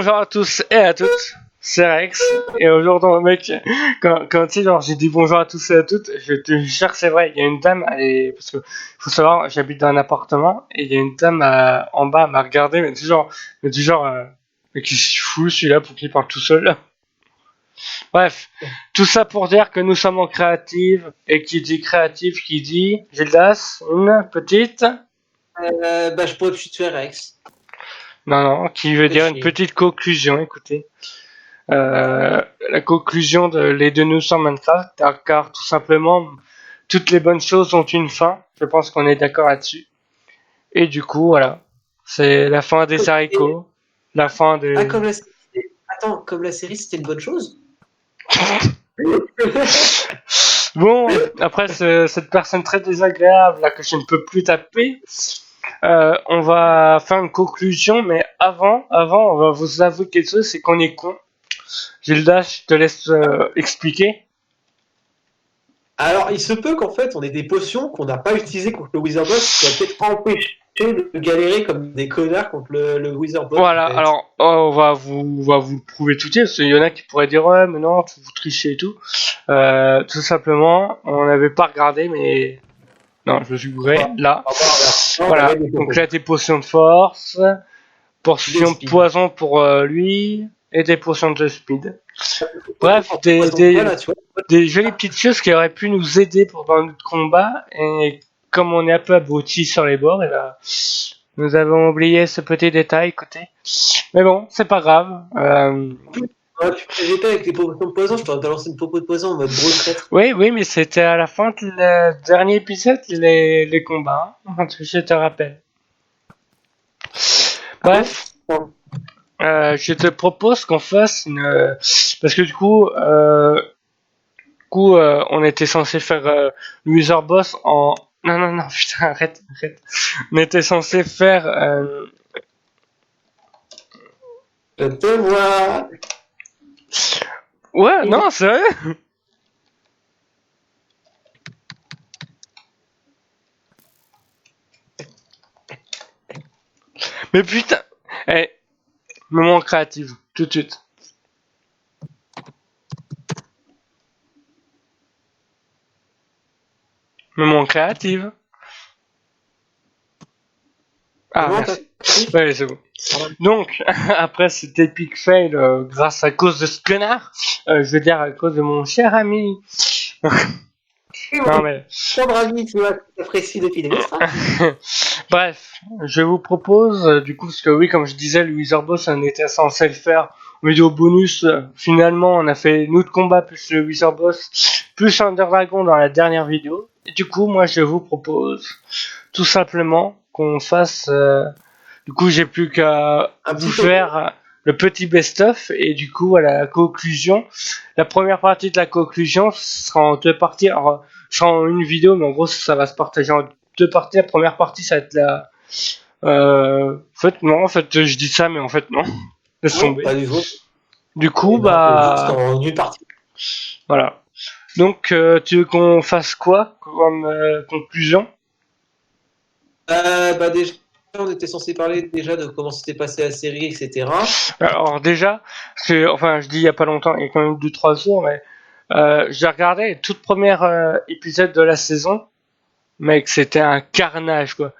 Bonjour à tous et à toutes, c'est Rex. Et aujourd'hui, mec, quand tu sais, genre, j'ai dit bonjour à tous et à toutes, je te jure, c'est vrai, il y a une dame, parce que, faut savoir, j'habite dans un appartement, et il y a une dame en bas, m'a regardé, mais qui se fout celui-là pour qu'il parle tout seul. Bref, tout ça pour dire que nous sommes en créative, et qui dit créative, qui dit, Gildas, une petite. Je pourrais plus te faire Rex. Non, qui veut dire une petite conclusion, écoutez. La conclusion de Les Deux Nous sur Minecraft, car tout simplement, toutes les bonnes choses ont une fin. Je pense qu'on est d'accord là-dessus. Et du coup, voilà. C'est la fin des haricots. La fin de... Ah, comme la série. Attends, comme la série, c'était une bonne chose. Bon, après cette personne très désagréable là que je ne peux plus taper, on va faire une conclusion, mais avant, on va vous avouer quelque chose, c'est qu'on est con. Gilda, je te laisse expliquer. Alors, il se peut qu'en fait, on ait des potions qu'on n'a pas utilisées contre le Wizard Boss, qui va peut-être empêcher de galérer comme des connards contre le Wizard Boss. Voilà, en fait. alors on va vous le prouver tout de suite, parce qu'il y en a qui pourraient dire ouais mais non, vous trichez et tout. Tout simplement, on n'avait pas regardé, mais non, je me suis gouré, là. Voilà, donc là des potions de force, potions de poison pour lui, et des potions de speed. Bref, des jolies petites choses qui auraient pu nous aider pendant notre combat, et comme on est un peu abrutis sur les bords, et là, nous avons oublié ce petit détail, écoutez. Mais bon, c'est pas grave. Tu m'étais avec les potions de poison, je t'aurais balancé une popo de poison en mode gros traître. Oui, mais c'était à la fin du dernier épisode, les combats, hein, je te rappelle. Bref, je te propose qu'on fasse une... Parce que du coup, on était censé faire le user boss en... Non, putain, arrête. On était censé faire... Je te vois. Ouais, non, sérieux. Mais putain, moment créatif, tout de suite. Moment créatif. Ah, merci. Ouais, c'est bon. Donc, après cet épique fail, grâce à cause de ce connard, je veux dire à cause de mon cher ami. Non mais... Cher ami, tu apprécies depuis des Bref, je vous propose, du coup, parce que oui, comme je disais, le Wither Boss, on était censé le faire en vidéo bonus. Finalement, on a fait notre combat plus le Wither Boss, plus Under Dragon dans la dernière vidéo. Et du coup, moi, je vous propose tout simplement qu'on fasse... du coup, j'ai plus qu'à vous faire le petit best-of. Et du coup, voilà, la conclusion. La première partie de la conclusion sera en deux parties. Alors, sera en une vidéo, mais en gros, ça va se partager en deux parties. La première partie, ça va être la... en fait, je dis ça, mais en fait, non. Laisse tomber. Du coup, en une partie. Voilà. Donc, tu veux qu'on fasse quoi comme conclusion? Déjà, on était censé parler déjà de comment s'était passé la série, etc. Alors déjà, je dis il y a pas longtemps, il y a quand même 2-3 jours, mais j'ai regardé les toutes premières épisodes de la saison. Mec, c'était un carnage, quoi.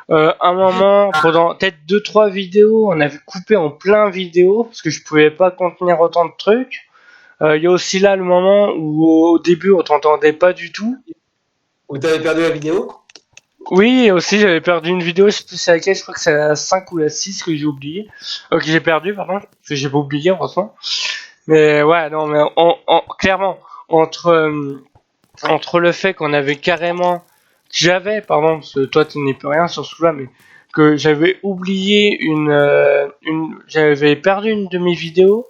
Un moment, pendant peut-être 2-3 vidéos, on avait coupé en plein vidéo, parce que je pouvais pas contenir autant de trucs. Il y a aussi là le moment où au début on t'entendait pas du tout. Où t'avais perdu la vidéo? Oui, et aussi j'avais perdu une vidéo, je sais plus c'est laquelle, je crois que c'est la 5 ou la 6 que j'ai oublié. Que j'ai perdu, pardon, parce que j'ai pas oublié, franchement. Mais ouais, non, mais clairement, entre le fait qu'on avait carrément... parce que toi tu n'es plus rien sur ce coup-là, mais que j'avais oublié j'avais perdu une de mes vidéos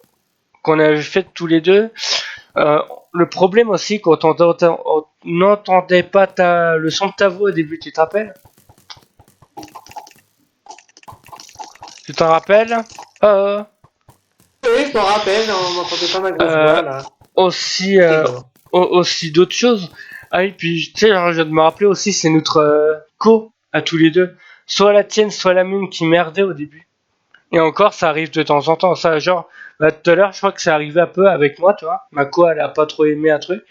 qu'on avait faite tous les deux. Le problème aussi, quand on n'entendait pas le son de ta voix au début, tu te rappelles? Tu t'en rappelles? Oui, je m'en rappelle, on n'entendait pas ma grosse voix, là. Aussi d'autres choses. Ah oui, puis tu sais, je viens de me rappeler aussi, c'est notre co à tous les deux. Soit la tienne, soit la mienne qui merdait au début. Et encore, ça arrive de temps en temps. Ça, genre, bah, tout à l'heure, je crois que c'est arrivé un peu avec moi, tu vois. Mako, elle a pas trop aimé un truc.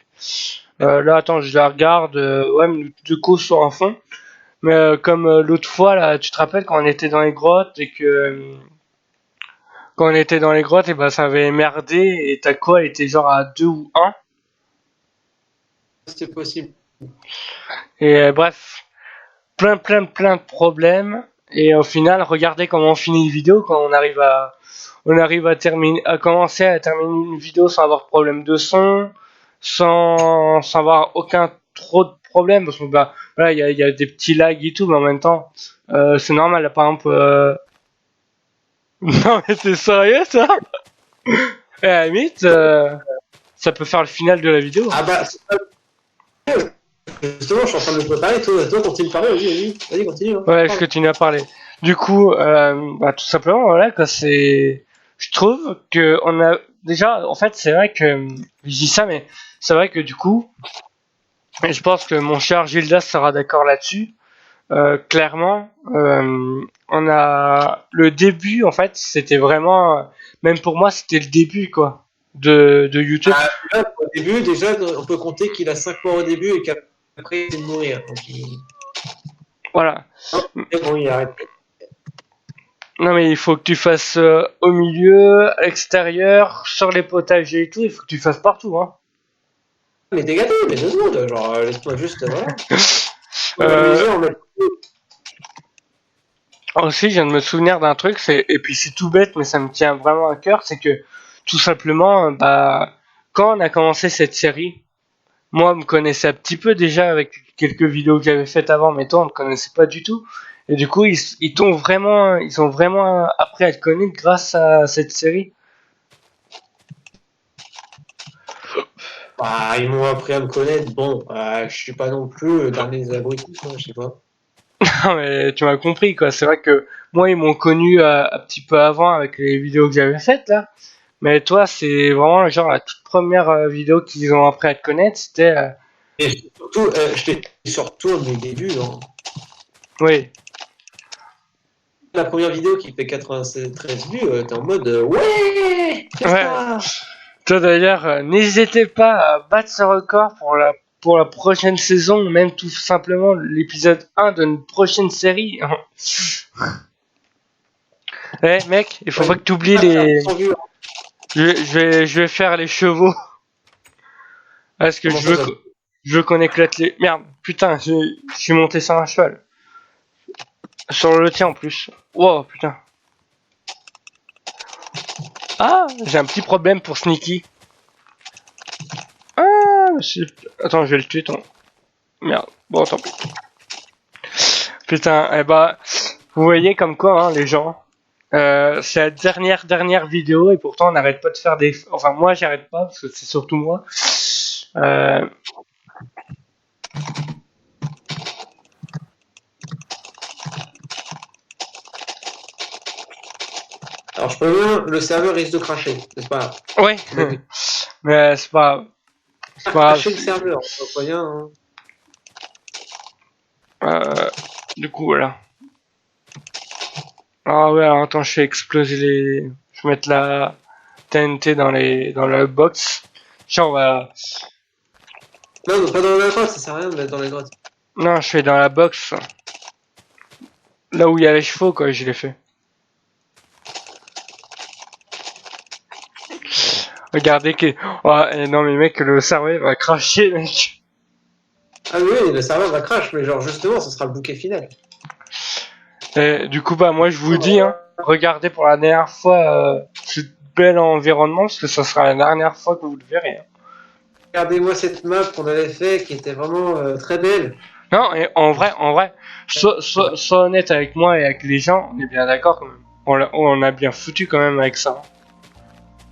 Là, attends, je la regarde. Ouais, mais deux coups sur un fond. Mais comme l'autre fois, là, tu te rappelles quand on était dans les grottes et que quand on était dans les grottes, et ben ça avait merdé et ta quoi, elle était genre à 2 ou 1. C'était possible. Et bref, plein de problèmes. Et au final, regardez comment on finit une vidéo quand on arrive à terminer, à commencer à terminer une vidéo sans avoir de problème de son, sans avoir aucun trop de problème, parce que bah, voilà, il y a des petits lags et tout, mais en même temps, c'est normal, là, par exemple, non mais t'es sérieux, ça? Et à la limite, ça peut faire le final de la vidéo. Ah bah, justement, je suis en train de me préparer. Toi continue de parler. Vas-y, continue. Hein. Ouais, je continue à parler. Du coup, bah, tout simplement, voilà, quoi, c'est. Je trouve que on a déjà, en fait, c'est vrai que je dis ça, mais c'est vrai que du coup, et je pense que mon cher Gildas sera d'accord là-dessus. Clairement, on a le début, en fait, c'était vraiment, même pour moi, c'était le début, quoi, de YouTube. Ah, là, au début, déjà, on peut compter qu'il a 5 morts au début et qu'après, il est de mourir. Donc, Voilà. Et bon, il arrête. Non mais il faut que tu fasses au milieu, à l'extérieur, sur les potagers et tout, il faut que tu fasses partout, hein. Mais t'es gâté, mais 2 secondes. Genre, laisse-moi juste. Voilà. Aussi, je viens de me souvenir d'un truc, et puis c'est tout bête, mais ça me tient vraiment à cœur, c'est que tout simplement, bah, quand on a commencé cette série, moi, on me connaissait un petit peu déjà avec quelques vidéos que j'avais faites avant, mais toi, on ne connaissait pas du tout. Et du coup, ils ont vraiment appris à te connaître grâce à cette série. Bah, ils m'ont appris à me connaître. Bon, je suis pas non plus dans les abrutis, quoi, je sais pas. Non, mais tu m'as compris, quoi. C'est vrai que moi, ils m'ont connu un petit peu avant avec les vidéos que j'avais faites, là. Mais toi, c'est vraiment genre la toute première vidéo qu'ils ont appris à te connaître, c'était. Et surtout, j'étais surtout à mes débuts. Hein. Oui. La première vidéo qui fait 93 vues, t'es en mode ouais, c'est Ouais. ça. Toi d'ailleurs, n'hésitez pas à battre ce record pour la prochaine saison, ou même tout simplement l'épisode 1 d'une prochaine série. Ouais, mec, il faut pas que tu oublies les. Je vais faire les chevaux. Parce que je veux qu'on éclate les. Merde, putain, je suis monté sur un cheval. Sur le tien en plus. Wow, putain. Ah, j'ai un petit problème pour Sneaky. Ah, attends, je vais le tuer, ton. Merde, bon, tant pis. Putain, eh bah, vous voyez comme quoi, hein, les gens. C'est la dernière vidéo et pourtant on n'arrête pas de faire des. Enfin, moi j'arrête pas parce que c'est surtout moi. Alors je préviens, le serveur risque de cracher, c'est pas grave. Ouais, mais c'est pas. C'est pas Cracher le serveur, je préviens. Hein. Du coup, voilà. Ah ouais, alors, attends, je fais exploser les. Je vais mettre la TNT dans la box. Tiens, on va. Non, pas dans la grotte, ça sert à rien de mettre dans les grottes. Non, je fais dans la box. Là où il y a les chevaux, quoi, je l'ai fait. Regardez que. Oh, non, mais mec, le serveur va cracher, mec. Ah oui, le serveur va crash, mais genre justement, ce sera le bouquet final. Et, du coup, bah, moi, je vous dis, hein, regardez pour la dernière fois ce bel environnement, parce que ça sera la dernière fois que vous le verrez. Hein. Regardez-moi cette map qu'on avait fait, qui était vraiment très belle. Non, et en vrai, sois honnête avec moi et avec les gens, on est bien d'accord quand même. On a bien foutu quand même avec ça.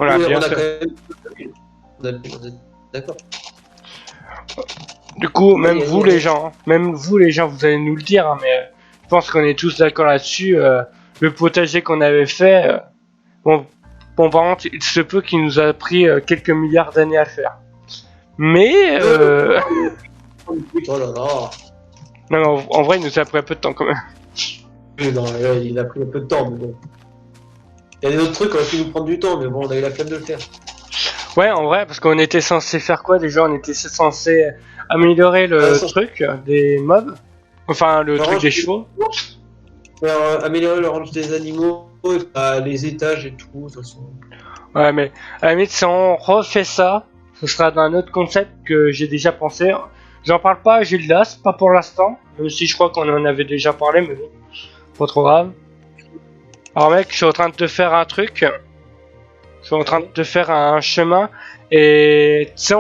On l'a bien fait. On est d'accord. Du coup, même vous les gens, vous allez nous le dire, hein, mais je pense qu'on est tous d'accord là-dessus. Le potager qu'on avait fait, bon, par contre, il se peut qu'il nous a pris quelques milliards d'années à faire. Mais, Oh là là. non, en vrai, il nous a pris un peu de temps quand même. Non, il a pris un peu de temps, mais bon. Il y a des autres trucs qui auraient pu nous prendre du temps, mais bon, on a eu la flemme de le faire. Ouais, en vrai, parce qu'on était censé faire quoi déjà? On était censé améliorer le truc des mobs. Enfin, le truc des chevaux. Améliorer le range des animaux, les étages et tout, de toute façon. Ouais, mais à la limite, si on refait ça, ce sera d'un autre concept que j'ai déjà pensé. J'en parle pas à Gildas, pas pour l'instant, même si je crois qu'on en avait déjà parlé, mais bon, pas trop grave. Alors mec, je suis en train de te faire un truc. Je suis en train de te faire un chemin. Et tu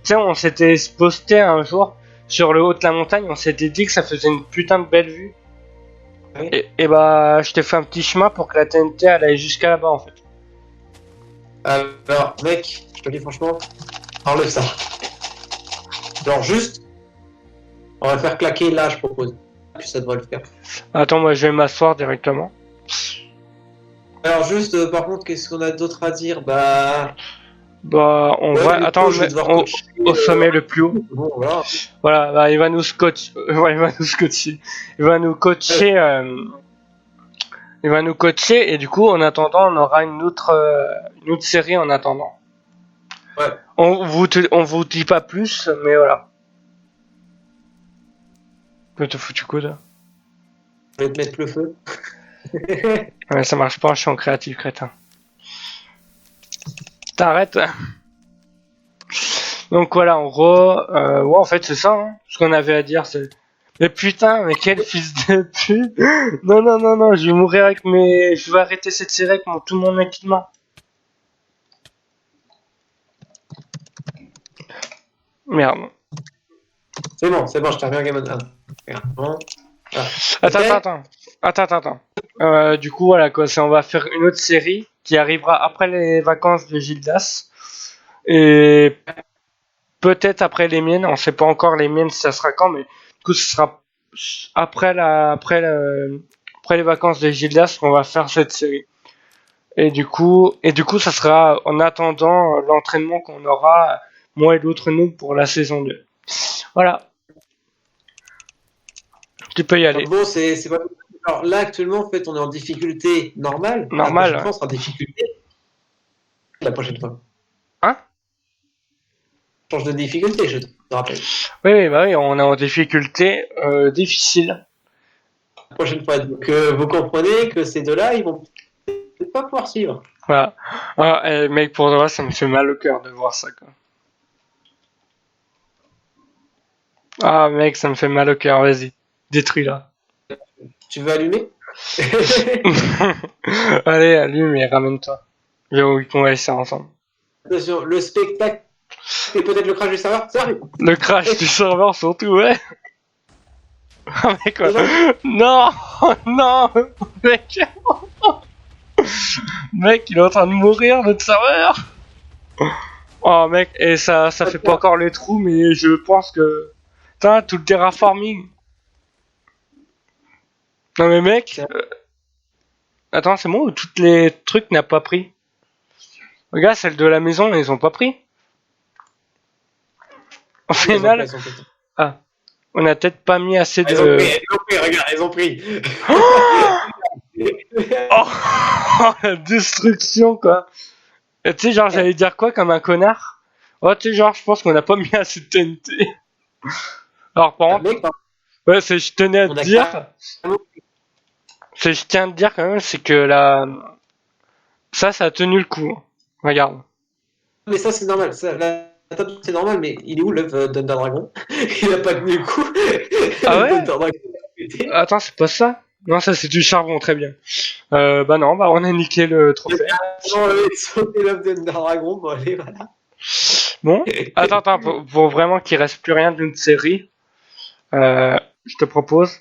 sais, on s'était posté un jour sur le haut de la montagne, on s'était dit que ça faisait une putain de belle vue. Oui. Et bah, je t'ai fait un petit chemin pour que la TNT elle aille jusqu'à là-bas en fait. Alors, mec, je te dis franchement, enlève ça. Genre juste, on va faire claquer là, je propose. Puis ça devrait le faire. Attends, moi je vais m'asseoir directement. Alors juste, par contre, qu'est-ce qu'on a d'autre à dire? Bah, On ouais, va. Attends, je vais devoir au coacher, sommet le plus haut. Bon, voilà. Voilà, bah, il va nous scotcher. Ouais, il va nous scotcher. Il va nous coacher. Il va nous coacher et du coup, en attendant, on aura une autre série en attendant. Ouais. On vous dit pas plus, mais voilà. Que te foutu coude. Je vais te mettre le feu. Ouais, ça marche pas, je suis en créatif, crétin. T'arrêtes. Donc voilà, ouais, en fait, c'est ça, hein. Ce qu'on avait à dire, c'est... Mais putain, mais quel fils de pute. Non, je vais mourir avec mes... Je vais arrêter cette série avec tout mon équipement. Merde. C'est bon, je t'ai remis un Game of Thrones. Bon. Attends. Du coup, voilà, quoi, on va faire une autre série qui arrivera après les vacances de Gildas. Et peut-être après les miennes, on sait pas encore les miennes, ça sera quand, mais du coup, ce sera après les vacances de Gildas qu'on va faire cette série. Et du coup, ça sera en attendant l'entraînement qu'on aura, moi et l'autre nous, pour la saison 2. Voilà. Tu peux y aller. Bon, c'est pas... Alors là, actuellement, en fait, on est en difficulté normale. Normal. La prochaine fois, on sera en difficulté. La prochaine fois. Hein? Change de difficulté, je te rappelle. Oui, bah oui, on est en difficulté difficile. La prochaine fois, donc vous comprenez que ces deux-là, ils vont peut-être pas pouvoir suivre. Voilà. Ah, mec, pour de vrai, ça me fait mal au cœur de voir ça, quoi. Ah, mec, ça me fait mal au cœur, vas-y. Détruis-la. Tu veux allumer? Allez, allume et ramène-toi. J'ai envie qu'on va essayer ensemble. Attention, le spectacle et peut-être le crash du serveur, ça arrive. Le crash du serveur surtout, ouais. Ah, mec, quoi. Non, mec. Mec, il est en train de mourir, notre serveur. Oh, mec, et ça fait pas encore les trous, mais je pense que... Putain, tout le terraforming. Non mais mec... Attends, c'est moi ou tous les trucs n'a pas pris? Regarde, celle de la maison, ils ont pas pris. Au final... Ah, on a peut-être pas mis assez de... Ils ont pris, regarde, ils ont pris. Oh, la destruction, quoi. Tu sais, genre, j'allais dire quoi comme un connard? Oh, tu sais, genre, je pense qu'on a pas mis assez de TNT. Alors, par contre... Ouais, je tenais à te dire... Je tiens à te dire quand même, c'est que ça a tenu le coup. Regarde. Mais ça, c'est normal. La table, c'est normal, mais il est où l'œuf d'Under Dragon? Il a pas tenu le coup. Ah ouais? Attends, c'est pas ça? Non, ça, c'est du charbon, très bien. Bah non, bah on a niqué le trophée. On avait sauté l'œuf d'Under Dragon, bon, allez, voilà. Bon, attends, pour vraiment qu'il reste plus rien d'une série, je te propose...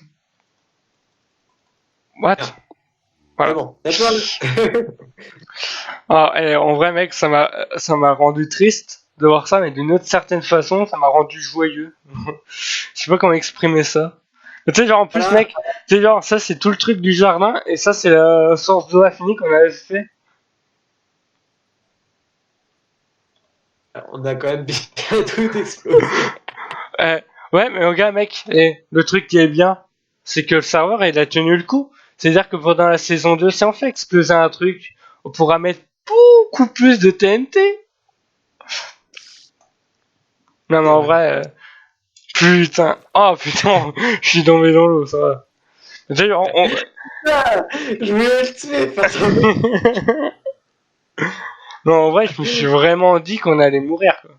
What? Voilà. Bon, d'accord. En vrai, mec, ça m'a rendu triste de voir ça, mais d'une autre certaine façon, ça m'a rendu joyeux. Je sais pas comment exprimer ça. Mais tu sais, genre, en plus, mec, tu sais, genre, ça, c'est tout le truc du jardin, et ça, c'est la source d'eau infinie qu'on avait fait. On a quand même bien tout explosé. Ouais, mais regarde, mec, le truc qui est bien, c'est que le serveur, il a tenu le coup. C'est-à-dire que pendant la saison 2, si on fait exploser un truc, on pourra mettre beaucoup plus de TNT. Non, mais en vrai, putain. Oh putain, je suis tombé dans l'eau, ça va. D'ailleurs, Ah, je voulais le tuer, personne. non, en vrai, je me suis vraiment dit qu'on allait mourir, quoi.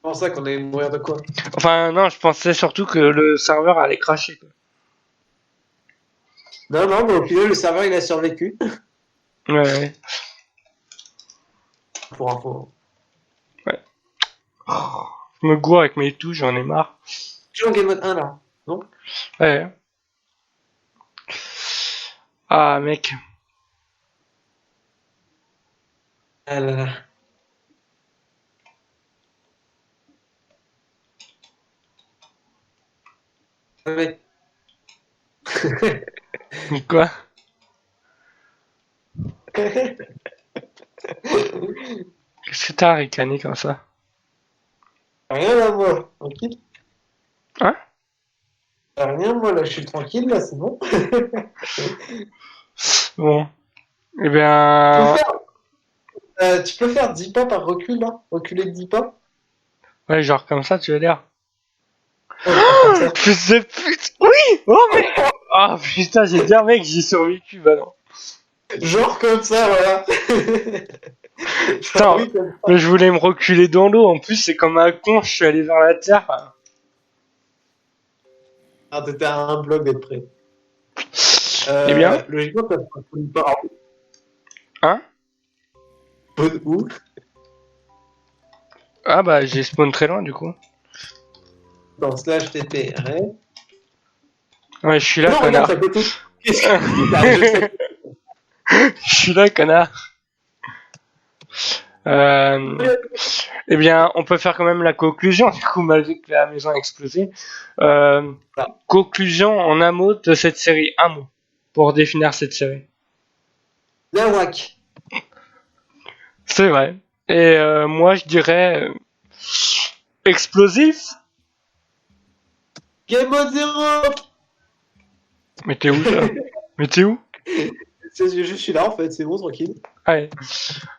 Comment ça qu'on allait mourir de quoi? Enfin, non, je pensais surtout que le serveur allait cracher, quoi. Non, non, mais au final, le serveur il a survécu. Ouais. Pour info. Je me gourre avec mes touches, j'en ai marre. Tu es en game mode 1 là, non? Ouais. Ah, mec. Ah là là. Ah ouais. Quoi? Qu'est-ce que t'as ricané comme ça? Rien à moi, tranquille. Hein? Rien, moi là, je suis tranquille là, c'est bon. Bon. Eh Tu peux bien... faire, tu peux faire 10 pas par recul là? Reculer de 10 pas? Ouais, genre comme ça, tu veux dire? Ouais, comme ça. Fils de pute! Oui! Oh, mec! Ah, putain, j'ai dit, mec, j'ai survécu, bah non. Genre comme ça, voilà. Putain, Oui, comme ça. mais je voulais me reculer dans l'eau, en plus, c'est comme un con, je suis allé vers la terre. Ah, t'étais à un bloc d'être prêt. Eh bien? Logiquement, ça se passe pas. Hein? Où? Ah bah, j'ai spawn très loin, du coup. Dans slash TP. Ouais. Ouais, je suis là, Non, connard. regarde, ça peut tout. Qu'est-ce que je sais. Je suis là, connard. Eh bien, on peut faire quand même la conclusion, du coup, malgré que la maison a explosé. Conclusion en un mot de cette série. Un mot. Pour définir cette série. La WAC. C'est vrai. Et moi, je dirais... explosif. Game mode 0. Mais t'es où, toi? Mais t'es où? Je suis là en fait, c'est bon, tranquille. Ouais.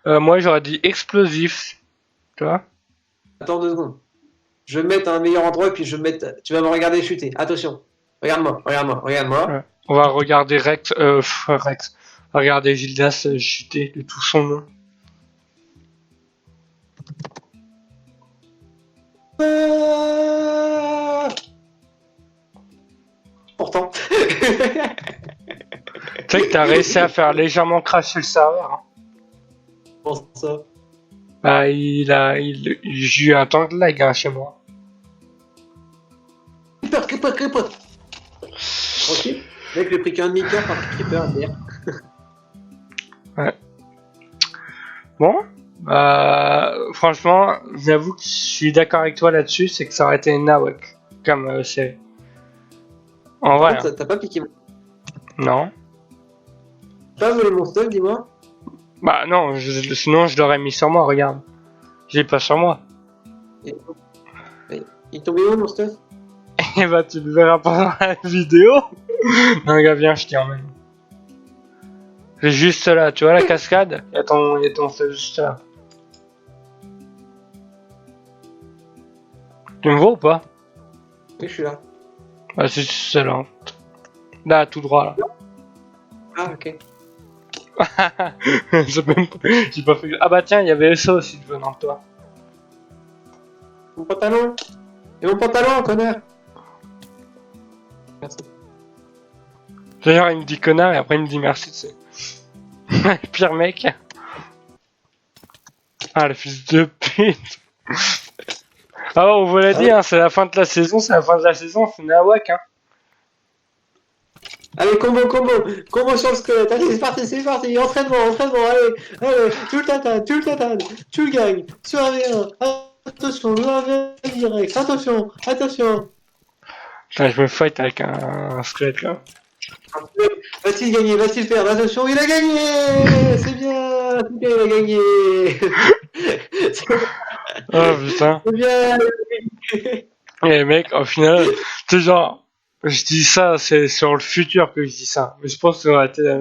Moi, j'aurais dit explosif. Tu vois? Attends 2 secondes. Je vais me mettre à un meilleur endroit et puis je vais me mettre. Tu vas me regarder chuter. Attention. Regarde-moi, regarde-moi, regarde-moi. Ouais. On va regarder Rex. Rex. On va regarder Gildas chuter de tout son nom. Pourtant. Tu sais que t'as réussi à faire légèrement cracher le serveur. Hein. Pour ça. Bah, j'ai eu un temps de lag hein, chez moi. Creeper. Tranquille. Mec, j'ai pris qu'un demi-cœur par Creeper, merde. Ouais. Bon. Franchement, j'avoue que je suis d'accord avec toi là-dessus, c'est que ça aurait été une Nawak comme série. En vrai. T'as pas piqué mon. Non. T'as volé mon stuff, dis-moi. Bah non, sinon je l'aurais mis sur moi, regarde. Je l'ai pas sur moi. Il tombait où mon stuff? Et bah tu le verras pendant la vidéo. Non gars, viens, je t'y emmène. C'est juste là, tu vois la cascade? Y'a ton stuff juste là. Tu me vois ou pas? Oui, je suis là. Ah, c'est celle-là. Là, tout droit là. Ah, ok. J'ai pas fait. Ah bah tiens, il y avait ça aussi venant de toi. Mon pantalon. Et mon pantalon, connard. Merci. D'ailleurs, il me dit connard et après il me dit merci, tu sais. Pire mec. Ah, le fils de pute. Ah, on vous l'a dit, hein, c'est la fin de la saison, c'est Nawak, hein. Allez, combo sur le squelette. Allez, c'est parti, entraînement, allez, tout le tatane, tu le gagnes, sur un V1, attention, le 1v1 direct, attention. Putain, je me fight avec un squelette là. Va-t-il gagner, va-t-il perdre, attention, il a gagné, c'est bien, il a gagné. Oh putain. C'est bien. Et mec, au final, c'est genre, je dis ça, c'est sur le futur que je dis ça. Mais je pense que ça aurait été la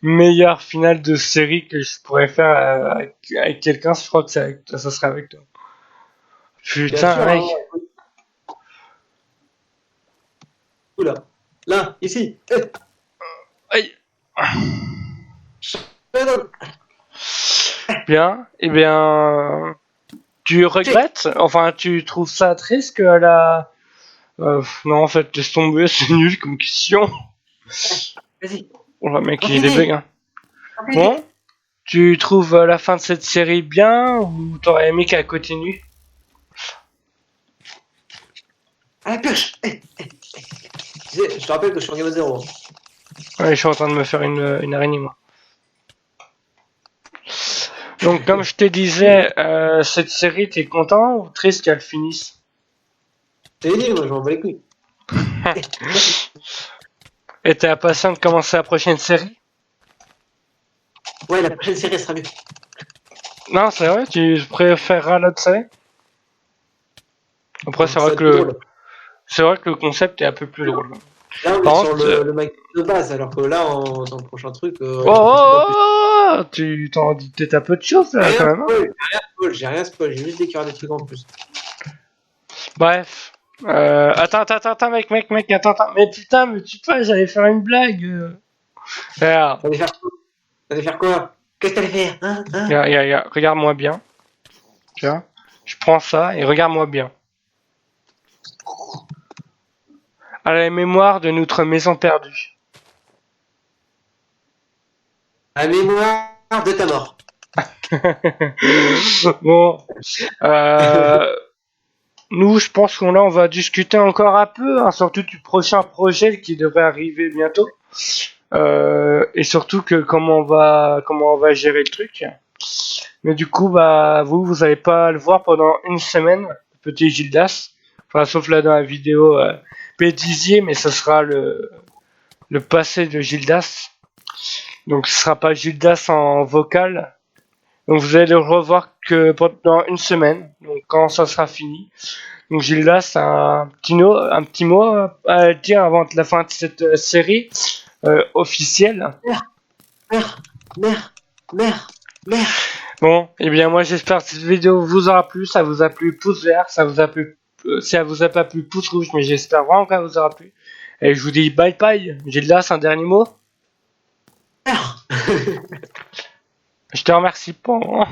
meilleure finale de série que je pourrais faire avec quelqu'un. Je crois que ça serait avec toi. Bien Putain, sûr, mec. hein. Oula. Là, ici. Aïe. Non. Bien. Eh bien, tu regrettes? Enfin, tu trouves ça triste que la... non, en fait, laisse tomber, c'est nul comme question. Vas-y. Oh, le mec, il est Continue. bugs, hein. Bon, tu trouves la fin de cette série bien ou t'aurais aimé qu'elle continue? À la pioche. Je te rappelle que je suis en game 0. Ouais, je suis en train de me faire une araignée, moi. Donc, comme je te disais, cette série, t'es content ou triste qu'elle finisse? C'est nul, moi, je m'en bats les couilles. Et t'es impatient de commencer la prochaine série? Ouais, la prochaine série sera mieux. Non, c'est vrai, tu préféreras l'autre série? Après, Ça va être plus drôle. c'est vrai que le concept est un peu plus drôle. Là, on Par est sur contre, le mec de base, alors que là, dans le prochain truc, oh, je sais pas oh, oh, tu t'en dis peut-être un peu de choses, là, plus. quand même. Hein. J'ai rien spoil, j'ai juste découvert des trucs en plus. Bref. Attends, mec, attends. Mais putain, mais tu vois, j'allais faire une blague. Regarde, T'allais faire quoi? T'allais faire quoi? Qu'est-ce que t'allais faire? regarde, regarde-moi bien. Tu vois, je prends ça et regarde-moi bien. À la mémoire de notre maison perdue. La mémoire de ta mort. Bon, nous, je pense qu'on là, on va discuter encore un peu, hein, surtout du prochain projet qui devrait arriver bientôt, et surtout que comment on va gérer le truc. Mais du coup, bah, vous allez pas le voir pendant une semaine, le petit Gildas. Enfin, sauf là dans la vidéo bêtisier, mais ce sera le passé de Gildas. Donc, ce sera pas Gildas en vocal. Donc, vous allez le revoir que pendant une semaine. Donc, quand ça sera fini. Donc, Gildas, un petit mot à dire avant la fin de cette série officielle. Mère. Bon, et bien moi j'espère que cette vidéo vous aura plu, ça vous a plu, pouce vert, ça vous a plu, si ça vous a pas plu, pouce rouge, mais j'espère vraiment que ça vous aura plu. Et je vous dis bye bye, Gildas, un dernier mot. Mère. Je te remercie pas. Hein.